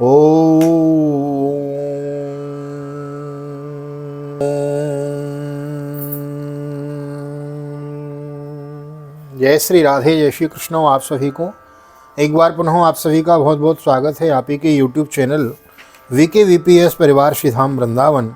जय श्री राधे, जय श्री कृष्ण। आप सभी को एक बार पुनः आप सभी का बहुत बहुत स्वागत है आप ही के YouTube चैनल VKVPS परिवार श्रीधाम वृंदावन।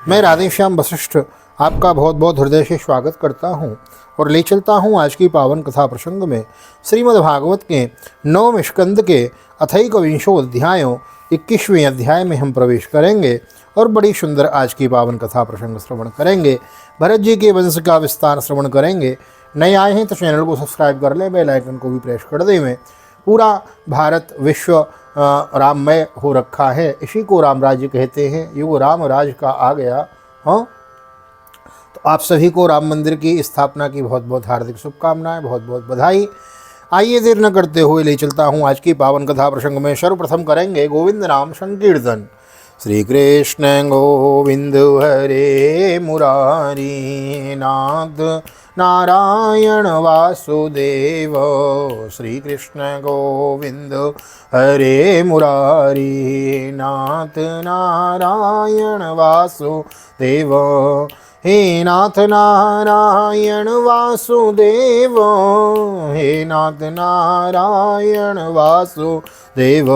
मैं राधेश्याम वशिष्ठ आपका बहुत बहुत हृदय से स्वागत करता हूं और ले चलता हूं आज की पावन कथा प्रसंग में। श्रीमद् भागवत के 9वें स्कंद के अथैकविंशो अध्यायों 21वें अध्याय में हम प्रवेश करेंगे और बड़ी सुंदर आज की पावन कथा प्रसंग श्रवण करेंगे। भरत जी के वंश का विस्तार श्रवण करेंगे। नए आए हैं तो चैनल को सब्सक्राइब कर लें, बेल आइकन को भी प्रेस कर दें। पूरा भारत विश्व राममय हो रखा है, इसी को राम राज्य कहते हैं। युग राम राज का आ गया। हाँ, तो आप सभी को राम मंदिर की स्थापना की बहुत बहुत हार्दिक शुभकामनाएं, बहुत बहुत बधाई। आइए देर न करते हुए ले चलता हूँ आज की पावन कथा प्रसंग में। सर्वप्रथम करेंगे गोविंद नाम संकीर्तन। श्री कृष्ण गोविंद हरे मुरारी नाथ नारायण वासुदेव। श्री कृष्ण गोविंद हरे मुरारी नाथ नारायण वासुदेव। हे नाथ नारायण वासुदेव, हे नाथ नारायण वासुदेव।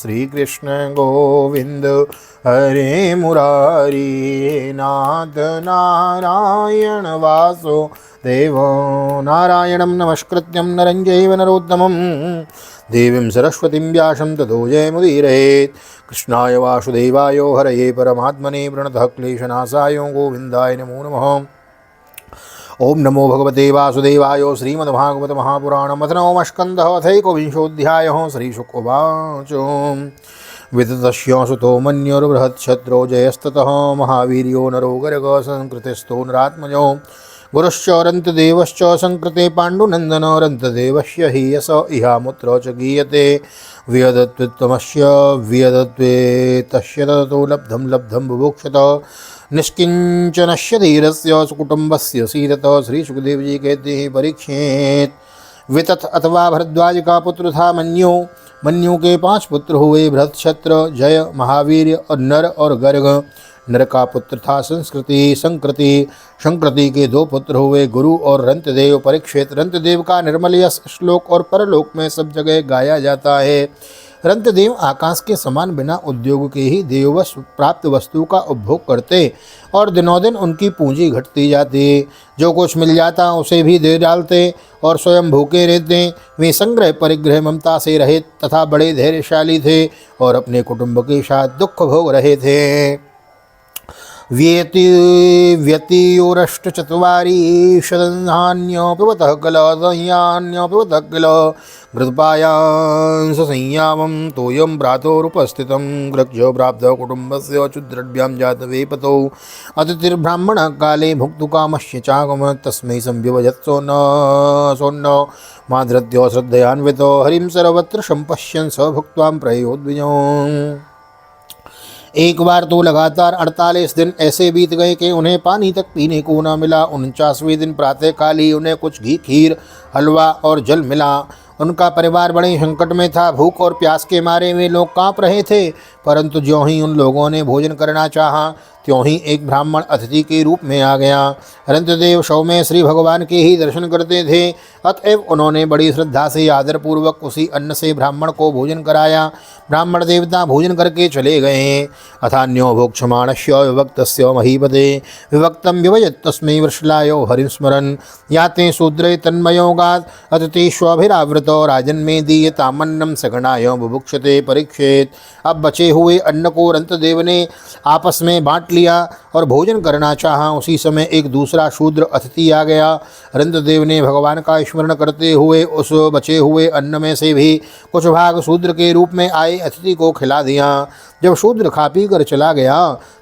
श्री कृष्ण गोविंद हरे मुरारी नाथ नारायण वासुदेव। नारायणं नमस्कृत्यं नरं चैव नरोत्तमं देवीं सरस्वतीं व्यासं ततो जयमुदीरयेत्। कृष्णाय वासुदेवाय हरये परमात्मने प्रणतः क्लेशनाशाय गोविन्दाय नमो नमः। ओम नमो भगवते वासुदेवाय। श्रीमद्भागवत महापुराणम् अथ नवमः स्कन्धः अथैकविंशोऽध्यायः। श्रीशुक उवाच। विततस्य सुतो मन्युर्बृहच्छत्रो जयस्ततः महावीर्यो नरो गर्गः संकृतिस्थो नरात्मजो गुरुश्चरन्तदेवश्च संकृते पाण्डुनन्दनो रन्तदेवस्य हि यश इहामुत्र च गीयते। वियदत्वित्तमस्य वियदत्वे तस्य ततो लब्धं लब्धं बुभुक्षत निष्किञ्चनस्य धीरस्य सुकुटुम्बस्य सीदतः। श्री सुखदेव जी कहते हैं, परीक्षित वितत अथवा भरद्वाज का पुत्र था मन्यु। मन्यु के 5 पुत्र हुए, बृहच्छत्र, जय, महावीर और नर और गर्ग। नर का पुत्र था संस्कृति। संकृति के 2 पुत्र हुए, गुरु और रंतदेव। परीक्षित रंतदेव का निर्मल यश श्लोक और परलोक में सब जगह गाया जाता है। रंतदेव आकाश के समान बिना उद्योग के ही देववश प्राप्त वस्तु का उपभोग करते और दिनों दिन उनकी पूंजी घटती जाती। जो कुछ मिल जाता उसे भी दे डालते और स्वयं भूखे रहते। वे संग्रह परिग्रह ममता से रहित तथा बड़े धैर्यशाली थे और अपने कुटुंब के साथ दुख भोग रहे थे। व्यतियोरष्टचत्वारि शतधान्य पिबतः किल संयान्य पिबतः किल घृतपायांस संयामं तोयं भ्रातोरुपस्थितं गृह्य प्राप्तः कुटुम्बस्य चुद्रड्भ्यां जातवेपतौ अतिथिर्ब्राह्मणः काले भुक्तुकामस्य चागम तस्मै संव्यवजत् सोन्न माधृत्यो श्रद्धयान्वितो हरिं सर्वत्र सम्पश्यन् स भुक्त्वा प्रयोद्विजौ। एक बार तो लगातार 48 दिन ऐसे बीत गए कि उन्हें पानी तक पीने को न मिला। 49वें दिन प्रातःकाल ही उन्हें कुछ घी, खीर, हलवा और जल मिला। उनका परिवार बड़े संकट में था। भूख और प्यास के मारे वे लोग कांप रहे थे, परंतु ज्यों ही उन लोगों ने भोजन करना चाहा त्यों ही एक ब्राह्मण अतिथि के रूप में आ गया। रंतदेव शव में श्री भगवान के ही दर्शन करते थे, अतएव उन्होंने बड़ी श्रद्धा से आदरपूर्वक उसी अन्न से ब्राह्मण को भोजन कराया। ब्राह्मण देवता भोजन करके चले गए। अथान्यो भोक्षमाणस्य विभक्तस्य महीपते विभक्तं विभजत् तस्मै वृषलायो हरिं स्मरन् याते शूद्रे तन्मयोगात् अतिथिष्वभिरावृतो राजन्मे दीयतामन्नं सगणाय बुभुक्षते। परीक्षित अब बचे हुए अन्न को रंतदेव ने आपस में बांट लिया और भोजन करना चाहा। उसी समय एक दूसरा शूद्र अतिथि आ गया। रंतदेव ने भगवान का स्मरण करते हुए उस बचे हुए अन्न में से भी कुछ भाग शूद्र के रूप में आए अतिथि को खिला दिया। जब शूद्र खा पी कर चला गया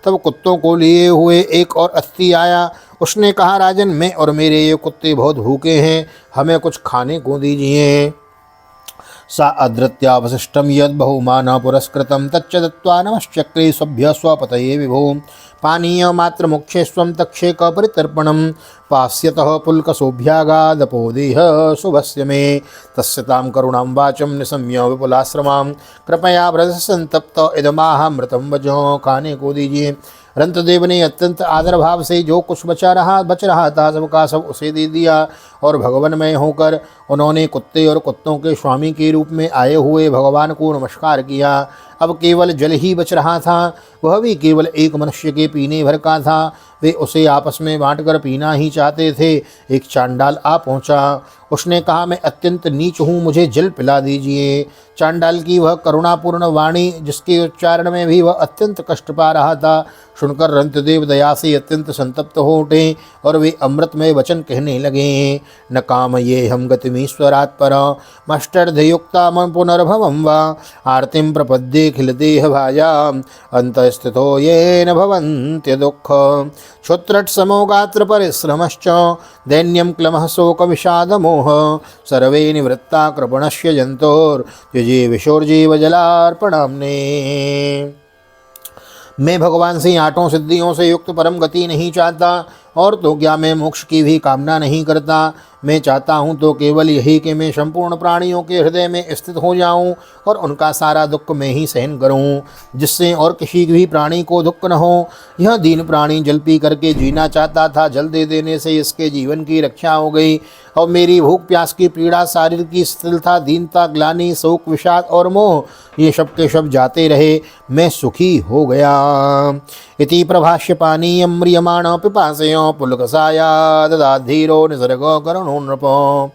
तब कुत्तों को लिए हुए एक और अतिथि आया। उसने कहा, राजन, मैं और मेरे ये कुत्ते बहुत भूखे हैं, हमें कुछ खाने को दीजिए। सा अधृत्यावशिष्टं यद् बहुमानः पुरस्कृतं तच्च दत्त्वा नमश्चक्रे स्वभ्यः स्वपतये विभो पानीयमात्रमुख्येष्वं तक्षेकपरितर्पणं पास्यतः पुल्कसोऽभ्यागादपोदेह शुभस्य मे तस्य तां करुणां वाचं निशम्य विपुलाश्रमां कृपया व्रजसंतप्त इदमाहमृतं वचो खाने को दीजिए। रंतदेव ने अत्यंत आदर भाव से जो कुछ बच रहा था सबका सब उसे दे दिया और भगवानमय होकर उन्होंने कुत्ते और कुत्तों के स्वामी के रूप में आए हुए भगवान को नमस्कार किया। अब केवल जल ही बच रहा था, वह भी केवल एक मनुष्य के पीने भर का था। वे उसे आपस में बांटकर पीना ही चाहते थे। एक चांडाल आ पहुंचा। उसने कहा, मैं अत्यंत नीच हूँ, मुझे जल पिला दीजिए। चांडाल की वह करुणापूर्ण वाणी, जिसके उच्चारण में भी वह अत्यंत कष्ट पा रहा था, सुनकर रंतदेव दया से अत्यंत संतप्त हो उठे और वे अमृतमय वचन कहने लगे। न काम ये हम गतिमीश्वरात् पर मष्टर्धयुक्ता मम पुनर्भवं वा आरतिं प्रपद्ये खिलदेह भाजा अंतस्थितो येन भवन्त्य दुःख क्षुत्रट समो गात्र परिश्रमश्च दैन्यं क्लमः शोक विषाद मोह सर्वे निवृत्ता कृपणस्य जन्तोर्त्यजे विशोर्जीव जलार्पणाम्ने। मैं भगवान से आठों सिद्धियों से युक्त परम गति नहीं चाहता और तो क्या मैं मोक्ष की भी कामना नहीं करता। मैं चाहता हूँ तो केवल यही कि मैं संपूर्ण प्राणियों के हृदय में स्थित हो जाऊँ और उनका सारा दुख मैं ही सहन करूँ, जिससे और किसी भी प्राणी को दुख न हो। यह दीन प्राणी जल पी करके जीना चाहता था, जल दे देने से इसके जीवन की रक्षा हो गई। और मेरी भूख प्यास की पीड़ा, शारीर की स्थिरता, दीनता, ग्लानि, शोक, विषाद और मोह, ये सब के सब जाते रहे, मैं सुखी हो गया। इति प्रभाष्य पानीयं म्रियमाण पिपासयो पुलकसाया ददाधीरो निसर्ग करुणो नृपो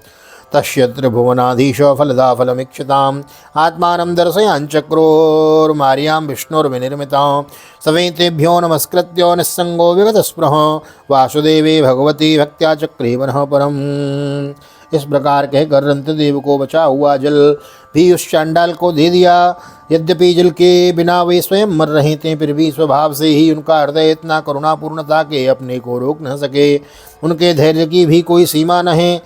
तस्य त्रिभुवनाधीश फलदा फलमीक्षताम् आत्मानं दर्शयाञ्चक्रोर्मार्यां विष्णुर्विनिर्मितां सवेतेभ्यो नमस्कृत्य निस्संगो विगतस्पृह वासुदेवे भगवती भक्त्या चक्रे मनः परम्। इस प्रकार कहकर रंतदेव को बचा हुआ जल भी उस चांडाल को दे दिया। यद्यपि जल के बिना वे स्वयं मर रहे थे, फिर भी स्वभाव से ही उनका हृदय इतना करुणापूर्ण था कि अपने को रोक न सके। उनके धैर्य की भी कोई सीमा नहीं।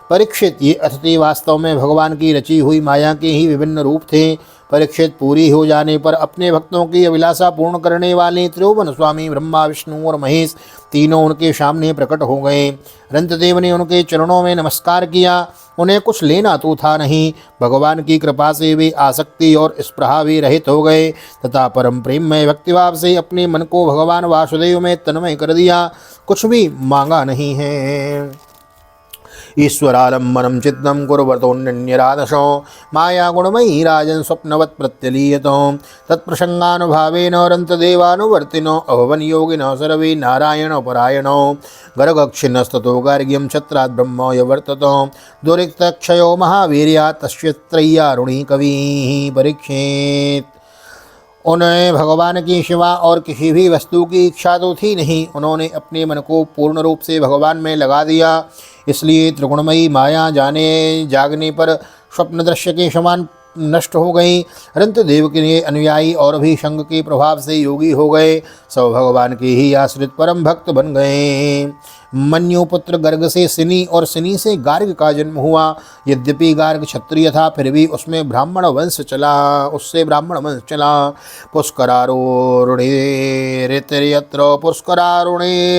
परीक्षित, ये अतिथि वास्तव में भगवान की रची हुई माया के ही विभिन्न रूप थे। परीक्षित, पूरी हो जाने पर अपने भक्तों की अभिलाषा पूर्ण करने वाले त्रिभुवन स्वामी ब्रह्मा, विष्णु और महेश तीनों उनके सामने प्रकट हो गए। रंतदेव ने उनके चरणों में नमस्कार किया। उन्हें कुछ लेना तो था नहीं। भगवान की कृपा से वे आसक्ति और स्पृहा भी रहित हो गए तथा परम प्रेम में भक्तिभाव से अपने मन को भगवान वासुदेव में तन्मय कर दिया। कुछ भी मांगा नहीं है। ईश्वरालम्बनं चित्तं कुर्वतोऽन्यरादशो माया गुणमयी राजन् स्वप्नवत् प्रत्यलीयतो तत्प्रसंगानुभावेन रन्तदेवानुवर्तिनो अभवन् योगिनो सर्वे नारायणपरायणो गर्गक्षिन्नस्ततो गार्ग्यं छत्रात् ब्रह्म यवर्ततो दुरिक्तक्षयो महावीर्यात् तस्य त्रय्यारुणी कविः परीक्षेत। उन्हें भगवान की सिवा और किसी भी वस्तु की इच्छा तो थी नहीं। उन्होंने अपने मन को पूर्ण रूप से भगवान में लगा दिया। इसलिए त्रिगुणमयी माया जागने पर स्वप्न दृश्य के समान नष्ट हो गई। रंतदेव के अनुयायी और भी संग के प्रभाव से योगी हो गए। सब भगवान के ही आश्रित परम भक्त बन गए। मन्यु पुत्र गर्ग से सिनी और सिनी से गार्ग का जन्म हुआ। यद्यपि गार्ग क्षत्रिय था, फिर भी उससे ब्राह्मण वंश चला। पुष्करारुणे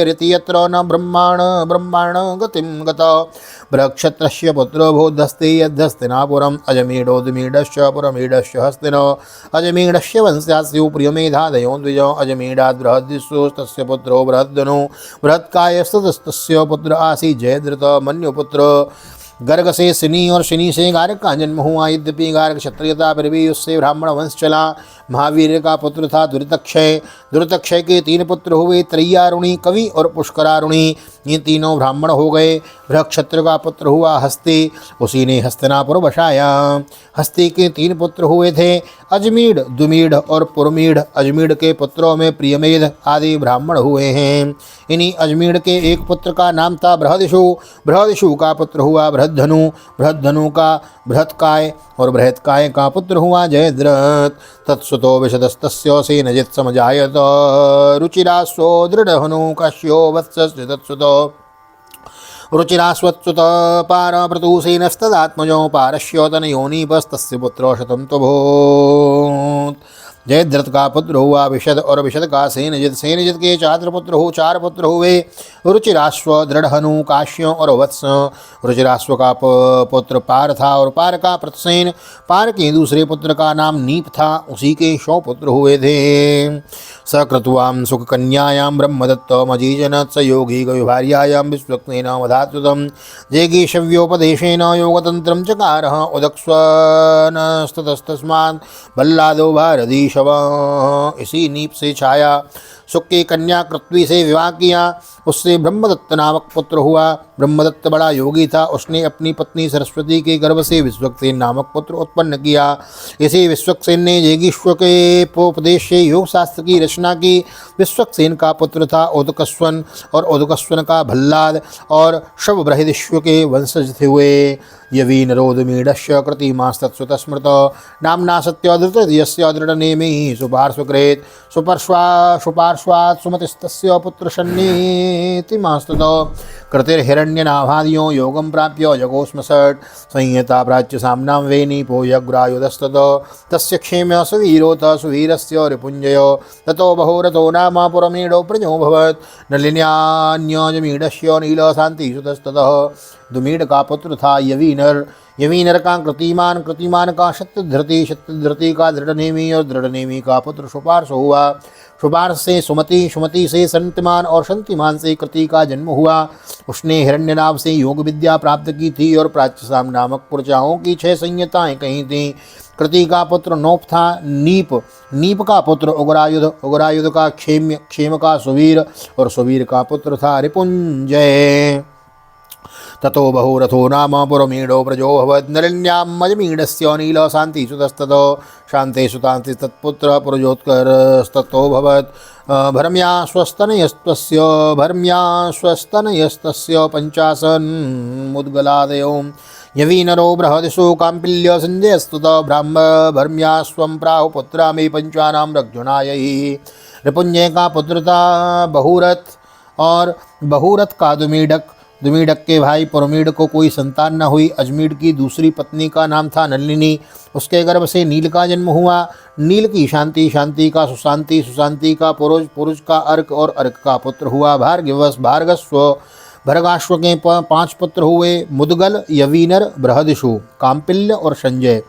ऋतयत्र न ब्रह्माण गतिं गता बृहक्षत्रस्य पुत्रो भूदस्ते यद्धस्तिनापुरम् अजमीढोदमीढश्च पुरमीढश्च हस्तिनो अजमीढस्य वंश्यास्यो प्रियमेधादयो द्विजो अजमीढाद् बृहद्विश्वस्तस्य पुत्रो बृहद्दनु बृहत्कायस्तस्य पुत्र आसी जयद्रथ। मन्युपुत्र गर्ग से सिनी और सिनी से गार्ग का जन्म हुआ। यद्यपि गार्ग क्षत्रिय था, फिर भी उससे ब्राह्मण वंश चला। महावीर का पुत्र था दुरितक्षय। दुरितक्षय के 3 पुत्र हुए, त्रय्यारुणी, कवि और पुष्करारुणी। ये तीनों ब्राह्मण हो गए। बृहक्षत्र का पुत्र हुआ हस्ती, उसी ने हस्तिनापुर बसाया। हस्ती के 3 पुत्र हुए थे, अजमीढ़, दुमीढ़ और पुरमीढ़। अजमीढ़ के पुत्रों में प्रियमेध आदि ब्राह्मण हुए हैं। इन्हीं अजमीढ़ के एक पुत्र का नाम था बृहदिषु। बृहदिषु का पुत्र हुआ बृहद्धनु। बृहद्धनु का बृहत्काय और बृहत्काय का पुत्र हुआ जयद्रथ। तत्सुतो विशदस्तस्य सेनजित् समजायत रुचिरास्यो दृढ़हनु काश्यो वत्सस्य तत्सुतो रुचिरास्वत्सुत पारप्रतुसेनस्तदात्मजो पारस्योतनयोनिपस्तस्य पुत्रो शतं तभूत्। जयद्रथ का पुत्र हुआ विशद और विशद का सेनजित, सेनजित के चार पुत्र हुए रुचिराश्व, दृढ़हनु, काश्य और वत्स। रुचिराश्व का पुत्र पार था और पार का प्रतसेन। पार के दूसरे पुत्र का नाम नीप था, उसी के 100 पुत्र हुए थे। सकृत्वां सुख कन्यायां ब्रह्मदत्त मजीजन स योगी गविभार्यायां विश्वक्सेन वधात्युतम। जेगीशव्योपदेशेन योगतंत्रं चकारः उदक्स्वनस्ततस्तस्मात् बल्लादो भारतीशव। इसी नीप से छाया सुख की कन्या कृत्वी से विवाह किया, उससे ब्रह्मदत्त नामक पुत्र हुआ। ब्रह्मदत्त बड़ा योगी था, उसने अपनी पत्नी सरस्वती के गर्भ से विश्वक्सेन नामक पुत्र उत्पन्न किया। इसी विश्वक्सेन ने जेगीश्वर के उपदेश से योग शास्त्र की रचना की। विश्वक्सेन का पुत्र था उदकस्वन और उदकस्वन का भल्लाद और शवबृहदिश्व के वंशज हुए। यवी नरोदमीडस्य कृतिमास्तत्सुतस्मृत नाम्ना सत्योधृतस्य दृढ़नेमि सुपार्श्वकृत सुपार्श्वात् सुमतिस्तस्य पुत्रशन्नीति मास्ततो। कृतिर्हिरण्यनाभादियो योगं प्राप्य जगोस्मषट् संहिता प्राच्य साम्नां वेनिपो यग्रायुधस्ततो। तस्य क्षेम्य सुवीरोऽथ सुवीरस्य रिपुञ्जयो ततो बहोरथो नाम पुरमीडो प्रजोऽभवत्। नलिन्यान्यजमीडस्य नीलशान्तिसुतस्ततः। दुमीड का पुत्र था यवीनर, यवीनर का कृतिमान, कृतिमान का शतधृति, शतधृति का दृढ़नेमि और दृढ़नेमि का पुत्र सुपार्श हुआ। सुपार्श से सुमति, सुमति से संतिमान और संतिमान से कृति का जन्म हुआ। उसने हिरण्यनाभ से योग विद्या प्राप्त की थी और प्राच्यसाम नामक पुरचाओं की 6 संहिताएं कही थीं। कृति का पुत्र नोप था नीप, नीप का पुत्र उग्रायुध, उग्रायुध का क्षेम, क्षेम का सुवीर और सुवीर का पुत्र था रिपुंजय। ततो बहुरथो नाम पुरमीडो प्रजोऽभवत्। नलिन्यामजमीडस्य नीलशान्तिसुतस्ततो। शान्तिसुतान्ति तत्पुत्र पुरजोत्करस्ततोऽभवत्। भर्म्याश्वस्तनयस्तस्य 50 मुद्गलादयो। यवीनरो बृहदिषु काम्पिल्य संजयस्तुत ब्राह्म भर्म्याश्वं प्राहुपुत्रा मे 5 रक्षुणायै। रिपुंजय का पुत्र था बहुरथ और बहुरथ का दुमीडक। दुमीडक के भाई पुरमीड को कोई संतान न हुई। अजमीड की दूसरी पत्नी का नाम था नलिनी, उसके गर्भ से नील का जन्म हुआ। नील की शांति, शांति का सुशांति, सुशांति का पुरुष, पुरुष का अर्क और अर्क का पुत्र हुआ भार्गवस, भार्गस्व। भर्गाश्व के 5 पुत्र हुए मुदगल, यवीनर, बृहदिषु, काम्पिल्य और संजय।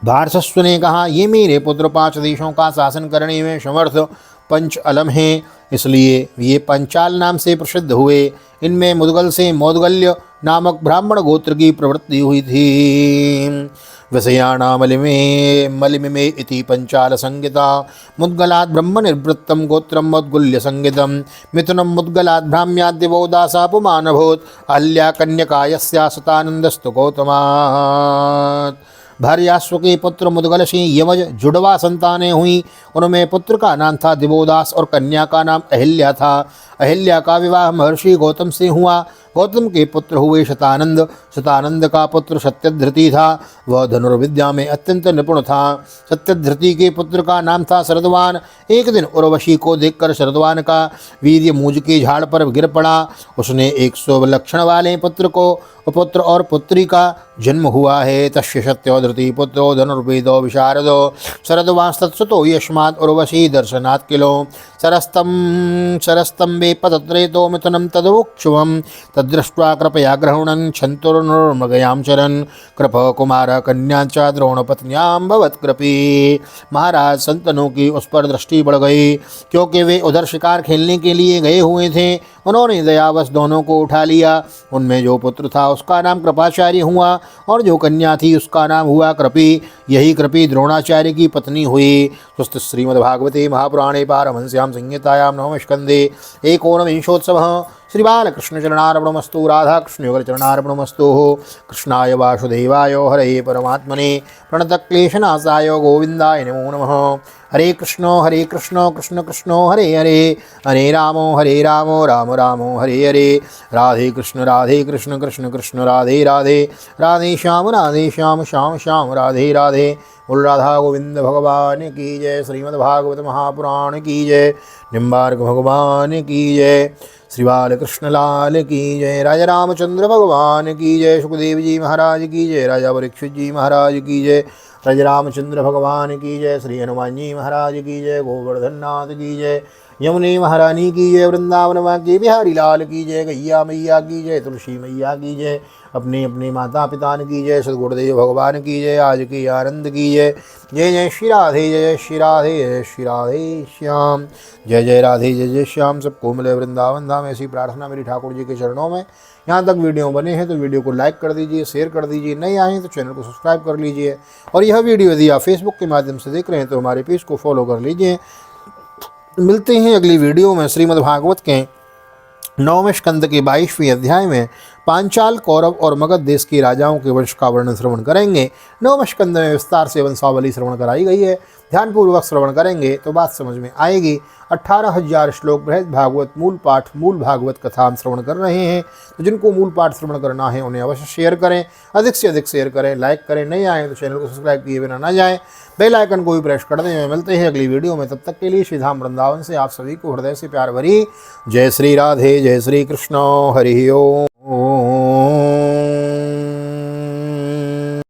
भारसस्व ने कहा, ये मेरे पुत्र 5 देशों का शासन करने में समर्थ पंच अलम हैं, इसलिए ये पंचाल नाम से प्रसिद्ध हुए। इनमें मुदगल से मौदगल्य नामक ब्राह्मण गोत्र की प्रवृत्ति हुई थी। विषयाणां मलिमिमे इति पंचाल संहिता। मुद्गलात् ब्रह्म निर्वृत्तं गोत्रं मुद्गुल्य संहितं। मिथुनं मुद्गलात् भ्राम्याद् दिवोदासापमानभूत्। अहल्या कन्यका यस्या सतानन्दस्तु गौतमात्। भार्याश्व के पुत्र मुदगल से यमज जुड़वा संतानें हुई। उनमें पुत्र का नाम था दिवोदास और कन्या का नाम अहिल्या था। अहिल्या का विवाह महर्षि गौतम से हुआ। गौतम के पुत्र हुए शतानंद। शतानंद का पुत्र सत्यधृति था, वह धनुर्विद्या में अत्यंत निपुण था। सत्यधृति के पुत्र का नाम था शरदवान। एक दिन उर्वशी को देखकर शरदवान का वीर्य मूज के झाड़ पर गिर पड़ा। उसने 100 लक्षण वाले पुत्र और पुत्री का जन्म हुआ है। तस्य सत्यधृति पुत्रो धनुर्वेदो विशारदो शरदवांस्तत्सुतो यस्मात् उर्वशी दर्शनात् किलो। शरस्तंबे पतत्रेतो मिथुनं तदवोक्षुवं। तद्दृष्ट्वा कृपया ग्रहणं छन्तुर्नुर्मृगयां चरन्। कृप कुमार कन्या च द्रोणपत्न्यां भवत्कृपी। महाराज संतनों की उस पर दृष्टि बढ़ गई, क्योंकि वे उधर शिकार खेलने के लिए गए हुए थे। उन्होंने दयावश दोनों को उठा लिया। उनमें जो पुत्र था उसका नाम कृपाचार्य हुआ और जो कन्या थी उसका नाम हुआ कृपी। यही कृपी द्रोणाचार्य की पत्नी हुई। सुस्त श्रीमद्भागवते महापुराणे पारमहंस्यां संहितायां नवम स्कंदे एकोनविंशोत्सवः। श्री बालकृष्णचरणार्पणमस्तु। राधाकृष्णयोगचरणार्पणमस्तु। कृष्णाय वासुदेवाय हरे परमात्मने प्रणतक्लेशनाशाय गोविंदाय नमो नमः। हरे कृष्ण कृष्ण कृष्ण हरे हरे, हरे राम राम राम हरे हरे। राधे कृष्ण कृष्ण कृष्ण राधे राधे, राधे श्याम श्याम श्याम राधे राधे। बोल राधा गोविंद भगवान की जय। श्रीमद् भागवत महापुराण की जय। निम्बार्क भगवान की जय। श्री बालकृष्ण लाल की जय। राजा रामचंद्र भगवान की जय। सुखदेव जी महाराज की जय। राजा परीक्षित जी महाराज की जय। राजा रामचंद्र भगवान की जय। श्री हनुमान जी महाराज की जय। गोवर्धन नाथ की जय। यमुने महारानी की जय। वृंदावन के बिहारी लाल की जय। गैया मैया की जय। तुलसी मैया की जय। अपने अपने माता पिता की जय। सदगुरुदेव भगवान की जय। आज की आनंद की जय। जय जय श्री राधे जय श्री राधे जय श्री राधे श्याम। जय जय राधे जय जय श्याम। सबको मिले वृंदावन धाम, ऐसी प्रार्थना मेरी ठाकुर जी के चरणों में। यहाँ तक वीडियो बने हैं तो वीडियो को लाइक कर दीजिए, शेयर कर दीजिए। नए आए हैं तो चैनल को सब्सक्राइब कर लीजिए। और यह वीडियो यदि आप फेसबुक के माध्यम से देख रहे हैं तो हमारे पेज को फॉलो कर लीजिए। मिलते हैं अगली वीडियो में। श्रीमद् भागवत के 9वें स्कंद के 22वें अध्याय में पांचाल, कौरव और मगध देश के राजाओं के वंश का वर्णन श्रवण करेंगे। 9वें स्कंद में विस्तार से वंशावली श्रवण कराई गई है। ध्यानपूर्वक श्रवण करेंगे तो बात समझ में आएगी। 18,000 श्लोक बृहद भागवत मूल पाठ, मूल भागवत कथा हम श्रवण कर रहे हैं। तो जिनको मूल पाठ श्रवण करना है उन्हें अवश्य शेयर करें, अधिक से अधिक शेयर करें, लाइक करें। नहीं आए तो चैनल को सब्सक्राइब किए बिना ना जाएं, बेल आइकन को भी प्रेस कर दें। मिलते हैं अगली वीडियो में, तब तक के लिए श्रीधाम वृंदावन से आप सभी को हृदय से प्यार भरी जय श्री राधे जय श्री कृष्ण। हरि ओम।